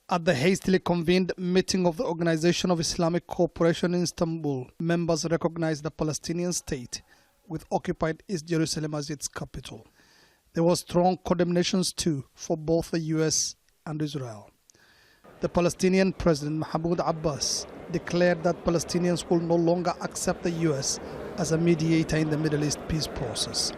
At the hastily convened meeting of the Organisation of Islamic Cooperation in Istanbul, members recognized the Palestinian state with occupied East Jerusalem as its capital. There were strong condemnations too for both the US and Israel. The Palestinian President Mahmoud Abbas declared that Palestinians will no longer accept the US as a mediator in the Middle East peace process.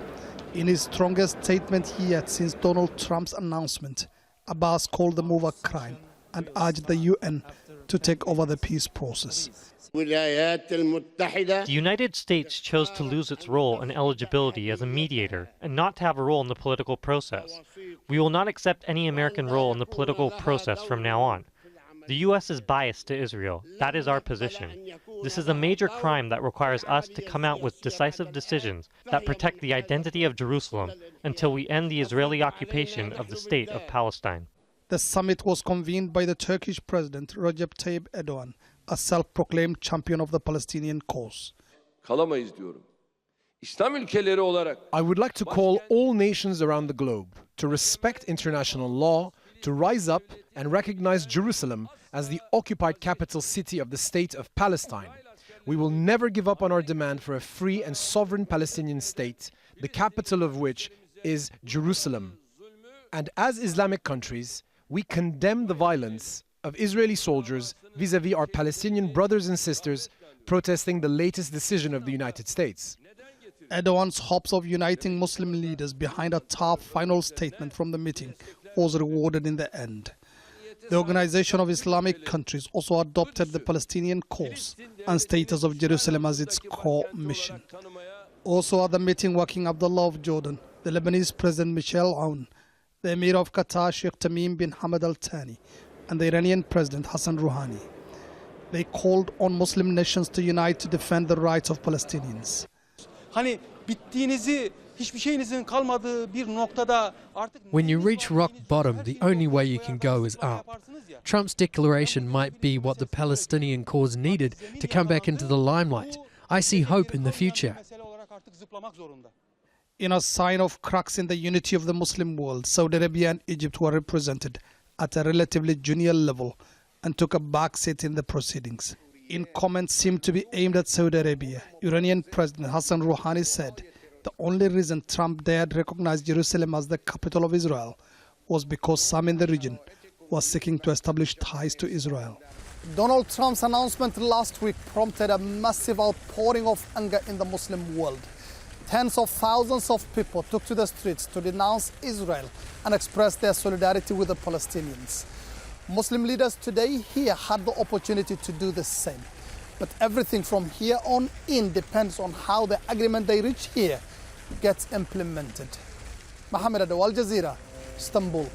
In his strongest statement yet since Donald Trump's announcement, Abbas called the move a crime and urged the UN to take over the peace process. The United States chose to lose its role and eligibility as a mediator and not to have a role in the political process. We will not accept any American role in the political process from now on. The U.S. is biased to Israel. That is our position. This is a major crime that requires us to come out with decisive decisions that protect the identity of Jerusalem until we end the Israeli occupation of the state of Palestine. The summit was convened by the Turkish President Recep Tayyip Erdogan, a self-proclaimed champion of the Palestinian cause. I would like to call all nations around the globe to respect international law, to rise up and recognize Jerusalem as the occupied capital city of the state of Palestine. We will never give up on our demand for a free and sovereign Palestinian state, the capital of which is Jerusalem. And as Islamic countries, we condemn the violence of Israeli soldiers vis-à-vis our Palestinian brothers and sisters protesting the latest decision of the United States. Erdogan's hopes of uniting Muslim leaders behind a tough final statement from the meeting was rewarded in the end. The Organisation of Islamic Countries also adopted the Palestinian cause and status of Jerusalem as its core mission. Also at the meeting working Abdullah of Jordan, the Lebanese President Michel Aoun, the Emir of Qatar Sheikh Tamim bin Hamad Al Thani, and the Iranian President Hassan Rouhani. They called on Muslim nations to unite to defend the rights of Palestinians. When you reach rock bottom, the only way you can go is up. Trump's declaration might be what the Palestinian cause needed to come back into the limelight. I see hope in the future. In a sign of cracks in the unity of the Muslim world, Saudi Arabia and Egypt were represented at a relatively junior level and took a backseat in the proceedings. In comments seemed to be aimed at Saudi Arabia, Iranian President Hassan Rouhani said the only reason Trump dared recognize Jerusalem as the capital of Israel was because some in the region were seeking to establish ties to Israel. Donald Trump's announcement last week prompted a massive outpouring of anger in the Muslim world. Tens of thousands of people took to the streets to denounce Israel and express their solidarity with the Palestinians. Muslim leaders today here had the opportunity to do the same. But everything from here on in depends on how the agreement they reach here gets implemented. Mohammed, Adow, Jazeera, Istanbul.